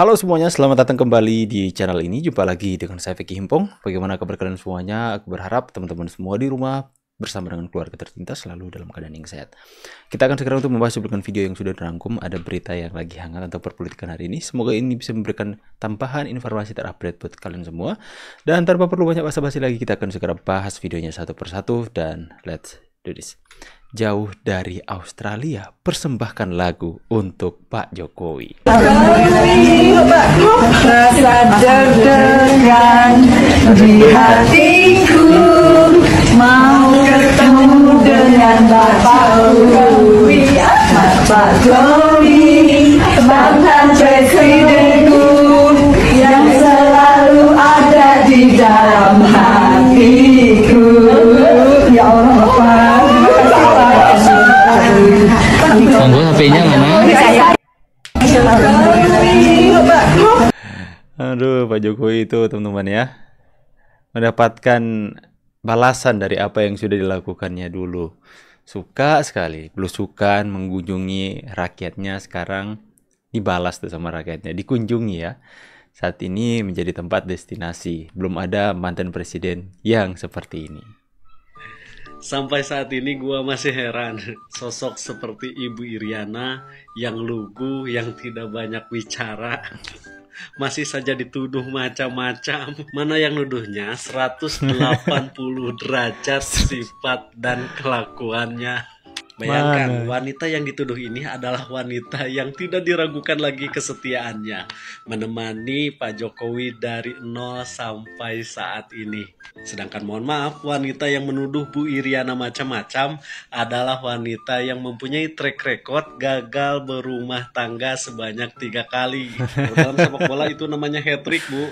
Halo semuanya, selamat datang kembali di channel ini. Jumpa lagi dengan saya Vicky Himpong. Bagaimana kabar kalian semuanya? Aku berharap teman-teman semua di rumah bersama dengan keluarga tercinta selalu dalam keadaan yang sehat. Kita akan segera untuk membahas cuplikan video yang sudah dirangkum. Ada berita yang lagi hangat atau perpolitikan hari ini. Semoga ini bisa memberikan tambahan informasi terupdate buat kalian semua. Dan tanpa perlu banyak basa-basi lagi, kita akan segera bahas videonya satu persatu. Dan let's do this. Jauh dari Australia, persembahkan lagu untuk Pak Jokowi. Rasa deg-degan di hatiku, mau ketemu dengan Bapak Jokowi, mantan presidenku yang selalu ada di dalam hatiku. Ya Allah, Pak. Monggo HP-nya mana? Aduh, Pak Jokowi itu teman-teman ya, mendapatkan balasan dari apa yang sudah dilakukannya dulu. Suka sekali, belusukan mengunjungi rakyatnya, sekarang dibalas tuh sama rakyatnya, dikunjungi ya. Saat ini menjadi tempat destinasi. Belum ada mantan presiden yang seperti ini. Sampai saat ini gua masih heran, sosok seperti Ibu Iriana yang lugu, yang tidak banyak bicara, masih saja dituduh macam-macam. Mana yang nuduhnya 180 derajat sifat dan kelakuannya. Bayangkan, wanita yang dituduh ini adalah wanita yang tidak diragukan lagi kesetiaannya, menemani Pak Jokowi dari nol sampai saat ini. Sedangkan mohon maaf, wanita yang menuduh Bu Iriana macam-macam adalah wanita yang mempunyai track record gagal berumah tangga sebanyak 3 kali. Dalam sepak bola itu namanya hat-trick, Bu.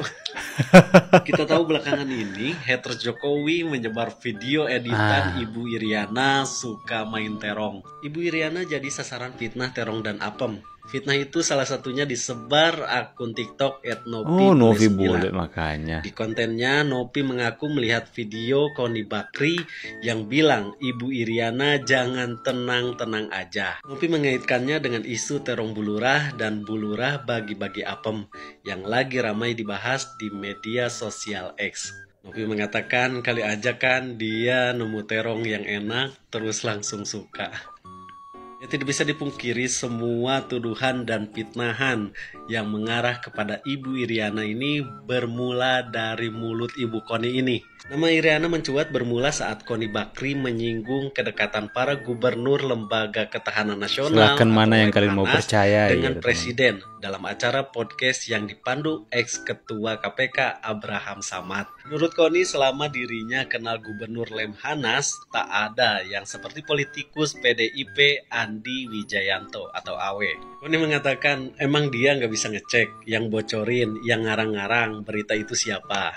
Kita tahu belakangan ini haters Jokowi menyebar video editan Ibu Iriana suka main terong. Ibu Iriana jadi sasaran fitnah, terong, dan apem. Fitnah itu salah satunya disebar akun TikTok @nopi. Oh, Novi boleh makanya. Di kontennya, Nopi mengaku melihat video Koni Bakri yang bilang Ibu Iriana jangan tenang-tenang aja. Nopi mengaitkannya dengan isu terong bulurah dan bulurah bagi-bagi apem yang lagi ramai dibahas di media sosial X. Nopi mengatakan kali aja kan dia nemu terong yang enak terus langsung suka. Ya, tidak bisa dipungkiri semua tuduhan dan fitnahan yang mengarah kepada Ibu Iriana ini bermula dari mulut Ibu Koni ini. Nama Iriana mencuat bermula saat Koni Bakri menyinggung kedekatan para gubernur Lembaga Ketahanan Nasional. Silahkan mana yang kalian mau percaya dengan ya, presiden dalam acara podcast yang dipandu ex-ketua KPK Abraham Samad. Menurut Koni, selama dirinya kenal Gubernur Lemhanas, tak ada yang seperti politikus PDIP Andi Wijayanto atau Awe. Koni mengatakan emang dia nggak bisa ngecek yang bocorin, yang ngarang-ngarang berita itu siapa.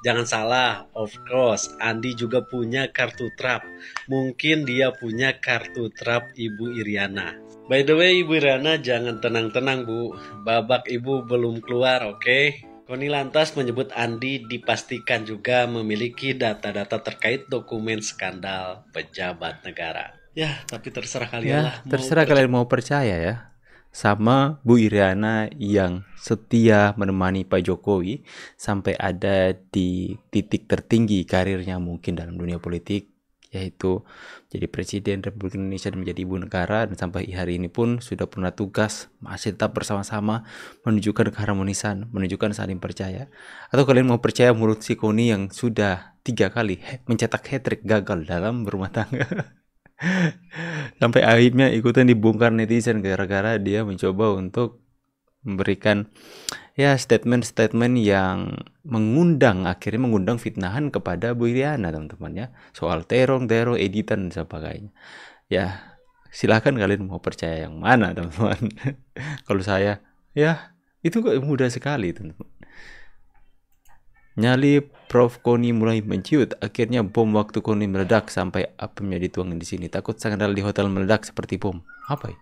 Jangan salah, of course Andi juga punya kartu trap. Mungkin dia punya kartu trap Ibu Iriana. By the way, Ibu Iriana jangan tenang-tenang, Bu. Babak Ibu belum keluar, oke? Koni lantas menyebut Andi dipastikan juga memiliki data-data terkait dokumen skandal pejabat negara. Ya, tapi terserah kalian lah. Terserah kalian mau percaya ya sama Bu Iriana yang setia menemani Pak Jokowi sampai ada di titik tertinggi karirnya mungkin dalam dunia politik, yaitu jadi Presiden Republik Indonesia dan menjadi ibu negara, dan sampai hari ini pun sudah pernah tugas, masih tetap bersama-sama menunjukkan keharmonisan, menunjukkan saling percaya. Atau kalian mau percaya menurut si Koni yang sudah 3 kali mencetak hat-trick gagal dalam berumah tangga? Sampai akhirnya ikutan dibongkar netizen gara-gara dia mencoba untuk memberikan ya statement-statement yang akhirnya mengundang fitnahan kepada Bu Iriana, teman-teman ya, soal terong, editan dan sebagainya. Ya, silahkan kalian mau percaya yang mana, teman-teman. Kalau saya, ya itu kok mudah sekali, teman-teman. Nyali Prof Koni mulai menciut. Akhirnya bom waktu Koni meledak sampai apemnya dituangin di sini. Takut skandal di hotel meledak seperti bom. Apa ya?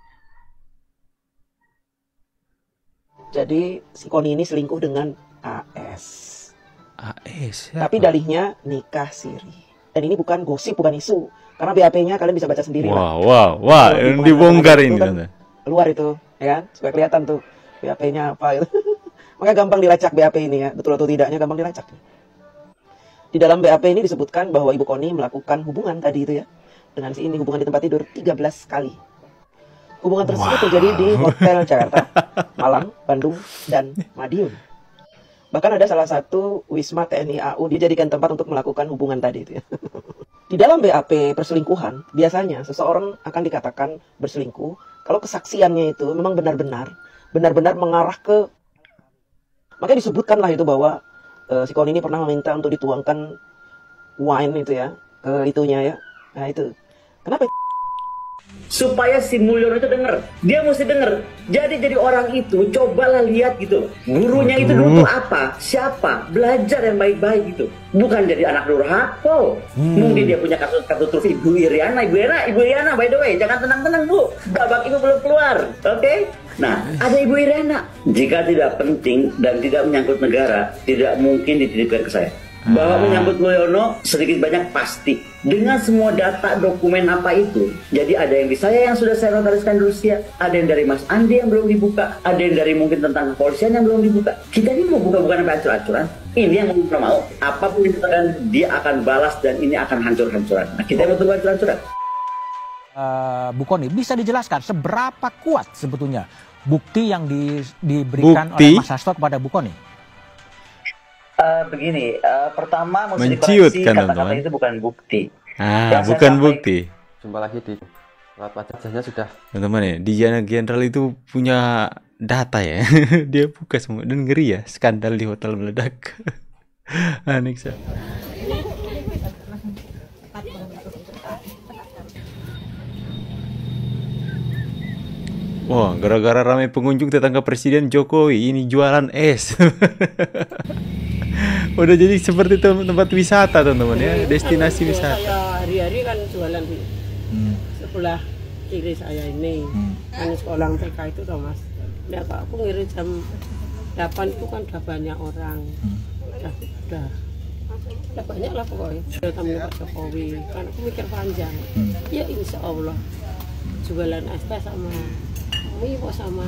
Jadi si Koni ini selingkuh dengan AS. AS? Tapi dalihnya nikah siri. Dan ini bukan gosip, bukan isu. Karena BAP-nya kalian bisa baca sendiri. Wah, yang dibongkar ini. Kan luar itu, ya kan? Supaya kelihatan tuh. BAP-nya apa gitu. Maka gampang dilacak BAP ini ya, betul atau tidaknya gampang dilacak. Di dalam BAP ini disebutkan bahwa Ibu Koni melakukan hubungan tadi itu ya, dengan si ini, hubungan di tempat tidur 13 kali. Hubungan tersebut terjadi di hotel Jakarta, Malang, Bandung, dan Madiun. Bahkan ada salah satu Wisma TNI AU dijadikan tempat untuk melakukan hubungan tadi itu ya. Di dalam BAP perselingkuhan, biasanya seseorang akan dikatakan berselingkuh kalau kesaksiannya itu memang benar-benar mengarah ke, makanya disebutkanlah itu bahwa si Koni ini pernah meminta untuk dituangkan wine itu ya, ke itunya ya. Nah itu, kenapa? Supaya si Mulyono itu denger, dia mesti denger. Jadi orang itu cobalah lihat gitu, gurunya itu dulu tuh apa, siapa, belajar yang baik-baik gitu. Bukan jadi anak durhaka. Mungkin dia punya kasus terus Ibu Iriana, by the way, jangan tenang-tenang Bu, babak itu belum keluar, oke? Nah, ada Ibu Iriana. Jika tidak penting dan tidak menyangkut negara, tidak mungkin dititipkan ke saya. Bahwa menyambut Mulyono sedikit banyak pasti dengan semua data dokumen apa itu. Jadi ada yang di saya yang sudah saya notariskan dulu siap, ada yang dari Mas Andi yang belum dibuka, ada yang dari mungkin tentang kepolisian yang belum dibuka. Kita ini mau buka bukan sampai hancur-hancuran. Ini yang mau apapun dikatakan dia akan balas dan ini akan hancur-hancuran. Nah kita mau tunggu hancur-hancuran. Bu Koni, bisa dijelaskan seberapa kuat sebetulnya bukti yang diberikan oleh Mas Hasto kepada Bu Koni? Begini, pertama mesti Menciut dikoreksi, kan, kata-kata teman-teman? itu bukan bukti. Bukan bukti. Jumpa lagi di lewat wajahnya sudah. Teman-teman ya, Diana General itu punya data ya. Dia buka semua dan ngeri ya, skandal di hotel meledak. Aneh sih. Wah, gara-gara ramai pengunjung tetangga Presiden Jokowi ini jualan es. Udah jadi seperti tempat wisata teman-teman ya, destinasi wisata. Saya hari-hari kan jualan di sebelah kiri saya ini. Kan sekolah TK itu toh Mas. Ya Kak, aku ngirim jam 8 itu kan udah banyak orang. Udah banyak lah pokoknya. Sudah tamu Pak Jokowi. Kan aku mikir panjang. Ya insya Allah jualan es teh sama mie sama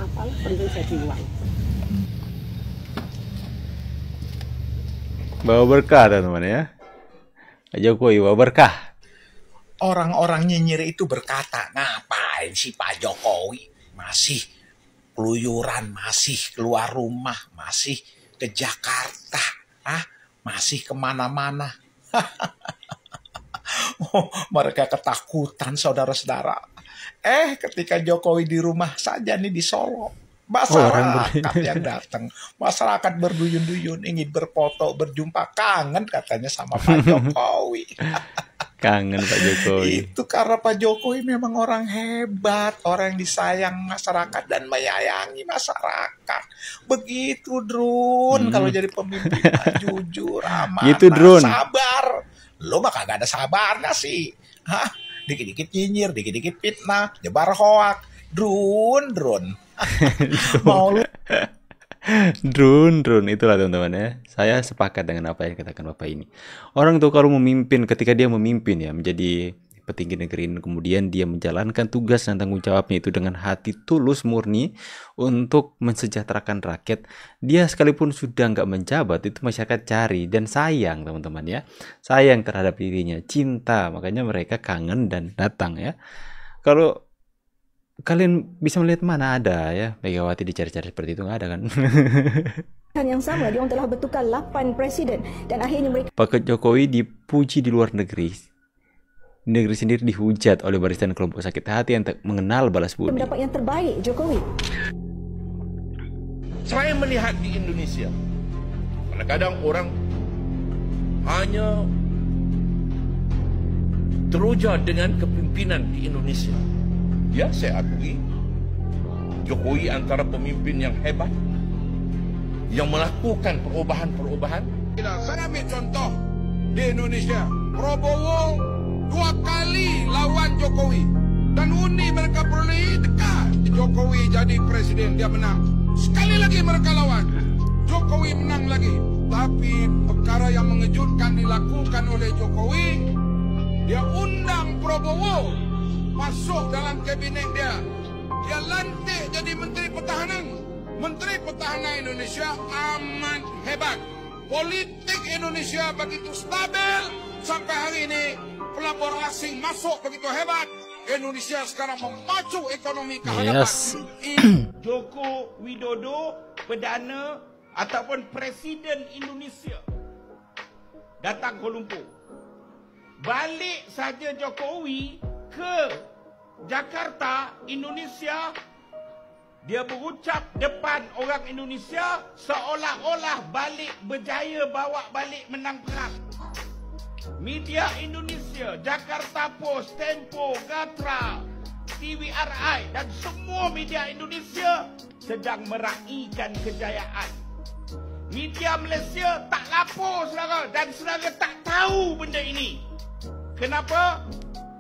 apalah penting jadi uang. Bawa berkah teman-teman ya. Pak Jokowi bawa berkah. Orang-orang nyinyir itu berkata, ngapain sih Pak Jokowi masih keluyuran, masih keluar rumah, masih ke Jakarta, masih kemana-mana. Mereka ketakutan saudara-saudara. Ketika Jokowi di rumah saja nih di Solo, masyarakat yang datang, masyarakat berduyun-duyun ingin berfoto, berjumpa, kangen katanya sama Pak Jokowi. Kangen Pak Jokowi. Itu karena Pak Jokowi memang orang hebat, orang yang disayang masyarakat dan menyayangi masyarakat. Begitu Drun, kalau jadi pemimpin jujur, amanah, gitu, Drun. sabar. Lo mah kagak ada sabarnya sih. Dikit-dikit nyinyir, dikit-dikit fitnah, nyebar hoak. Drun. Mau lu Drun itulah teman-teman ya. Saya sepakat dengan apa yang dikatakan Bapak ini. Orang tuh kalau memimpin, ketika dia memimpin ya menjadi petinggi negeri ini, kemudian dia menjalankan tugas dan tanggung jawabnya itu dengan hati tulus murni untuk mensejahterakan rakyat. Dia sekalipun sudah nggak menjabat, itu masyarakat cari dan sayang teman-teman ya. Sayang terhadap dirinya, cinta, makanya mereka kangen dan datang ya. Kalau kalian bisa melihat mana ada ya Megawati dicari-cari seperti itu, nggak ada kan? Yang sama, dia telah bertukar 8 presiden dan akhirnya mereka Pak Jokowi dipuji di luar negeri. Negeri sendiri dihujat oleh barisan kelompok sakit hati yang tak mengenal balas budi. mendapat yang terbaik Jokowi. Saya melihat di Indonesia, kadang-kadang orang hanya teruja dengan kepimpinan di Indonesia. Ya, saya akui Jokowi antara pemimpin yang hebat, yang melakukan perubahan-perubahan. Saya ambil contoh di Indonesia, Prabowo 2 kali lawan Jokowi dan undi mereka peroleh dekat. Jokowi jadi presiden, dia menang. Sekali lagi mereka lawan, Jokowi menang lagi. Tapi perkara yang mengejutkan dilakukan oleh Jokowi, dia undang Prabowo masuk dalam kabinet dia. dia lantik jadi Menteri Pertahanan. Menteri Pertahanan Indonesia amat hebat. Politik Indonesia begitu stabil sampai hari ini. Pelabur asing masuk begitu hebat. Indonesia sekarang memacu ekonomi ke hadapan. Joko Widodo, Perdana ataupun Presiden Indonesia datang Kuala Lumpur. Balik saja Jokowi ke Jakarta, Indonesia, dia berucap depan orang Indonesia seolah-olah balik berjaya bawa balik menang perang. Media Indonesia, Jakarta Post, Tempo, Gatra, TVRI dan semua media Indonesia sedang meraihkan kejayaan. Media Malaysia tak lapor saudara dan saudara tak tahu benda ini. Kenapa?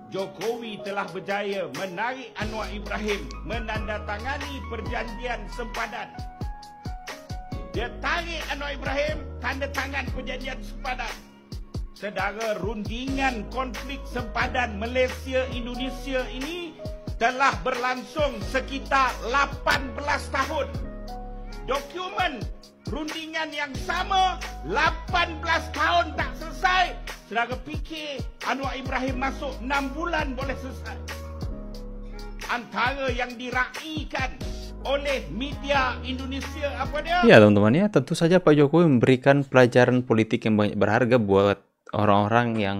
Jokowi telah berjaya menarik Anwar Ibrahim menandatangani perjanjian sempadan. Dia tarik Anwar Ibrahim tanda tangan perjanjian sempadan. Saudara, rundingan konflik sempadan Malaysia-Indonesia ini telah berlangsung sekitar 18 tahun. Dokumen rundingan yang sama 18 tahun tak selesai. Saudara fikir Anwar Ibrahim masuk 6 bulan boleh selesai. Antara yang diraihkan oleh media Indonesia apa dia? Ya teman-teman ya, tentu saja Pak Jokowi memberikan pelajaran politik yang banyak berharga buat orang-orang yang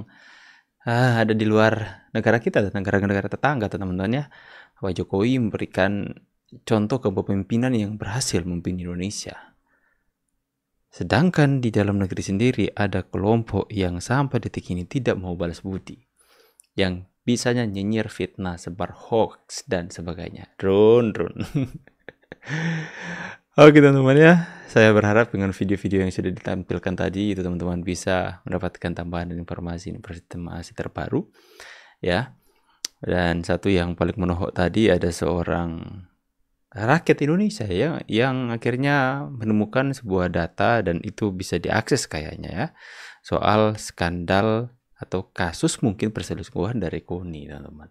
ada di luar negara kita dan negara-negara tetangga teman-teman ya. Pak Jokowi memberikan contoh kepemimpinan yang berhasil memimpin Indonesia. Sedangkan di dalam negeri sendiri ada kelompok yang sampai detik ini tidak mau balas budi. Yang bisanya nyinyir, fitnah, sebar hoax, dan sebagainya. Drone. Oke teman-teman ya. Saya berharap dengan video-video yang sudah ditampilkan tadi itu teman-teman bisa mendapatkan tambahan informasi terbaru. Ya. Dan satu yang paling menohok tadi ada seorang rakyat Indonesia ya, yang akhirnya menemukan sebuah data dan itu bisa diakses kayaknya ya, soal skandal atau kasus mungkin perselingkuhan dari KONI teman-teman.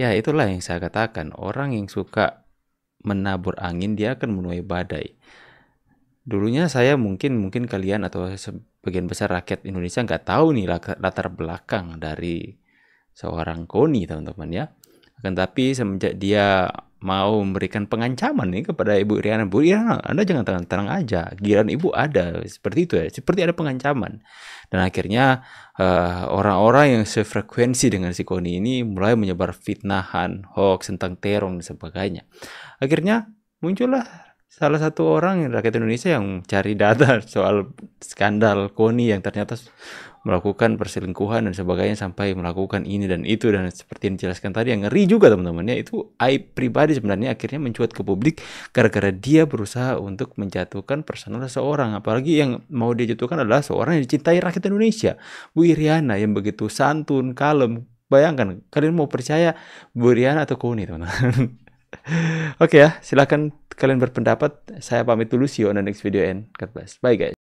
Ya itulah yang saya katakan, orang yang suka menabur angin dia akan menuai badai. Dulunya saya mungkin kalian atau sebagian besar rakyat Indonesia nggak tahu nih latar belakang dari seorang KONI teman-teman ya. Akan tapi semenjak dia mau memberikan pengancaman nih kepada Ibu Iriana. Bu Iriana, Anda jangan tenang-tenang aja. Giliran Ibu ada seperti itu ya, seperti ada pengancaman. Dan akhirnya orang-orang yang sefrekuensi dengan si KONI ini mulai menyebar fitnahan, hoax tentang teror dan sebagainya. Akhirnya muncullah salah satu orang rakyat Indonesia yang cari data soal skandal KONI yang ternyata melakukan perselingkuhan dan sebagainya sampai melakukan ini dan itu, dan seperti yang dijelaskan tadi yang ngeri juga teman-teman ya, itu aib pribadi sebenarnya akhirnya mencuat ke publik gara-gara dia berusaha untuk menjatuhkan personal seseorang, apalagi yang mau dia jatuhkan adalah seorang yang dicintai rakyat Indonesia, Bu Iriana yang begitu santun, kalem. Bayangkan kalian mau percaya Bu Iriana atau KONI teman-teman. Oke ya, silakan kalian berpendapat. Saya pamit dulu, see you on the next video and God bless. Bye guys.